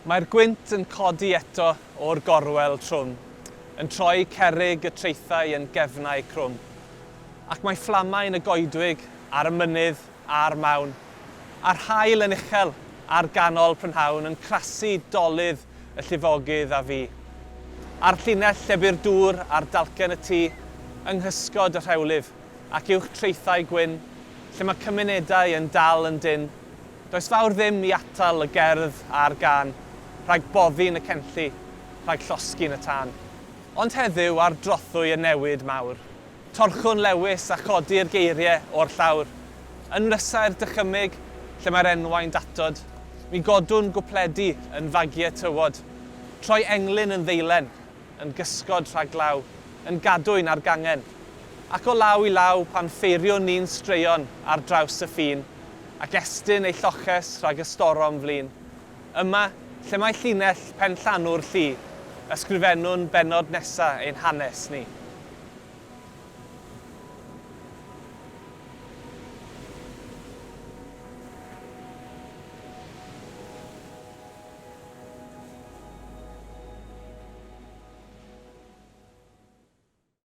Mae'r gwynt yn codi eto o'r gorwel trwm, yn troi cerrig y traethau yn gefnau crwm. Ac mae fflamau'n y goedwig ar y mynydd a'r mawn, a'r haul yn uchel a'r ganol prynhawn yn crasu dolydd y llifogydd a fi. A'r llinell lle by'r dŵr a'r dalcen y tŷ, yng nghysgod y rhewlif ac uwch traethau gwyn, lle mae cymunedau yn dal yn dyn. Does fawr ddim i atal y gerdd a'r gan, rhag boddi yn y cenlli, rhag llosgi yn y tân. Ond heddiw ar drothwy y newid mawr. Torchwn lewis a chodi'r geiriau o'r llawr. Yn rysau'r dychymyg lle mae'r enwau'n datod, mi godwn gwpledu yn fagiau tywod. Troi englyn yn ddeilen, yn gysgod rhag law, yn gadwyn ar gangen. Ac o law i law pan ffeiriwn ni'n straeon ar draws y ffin, ac estyn ei lloches rhag y storom flin. Yma, lle mae llinell pen llanw'r llu, ysgrifennwn benod nesaf ein hanes ni.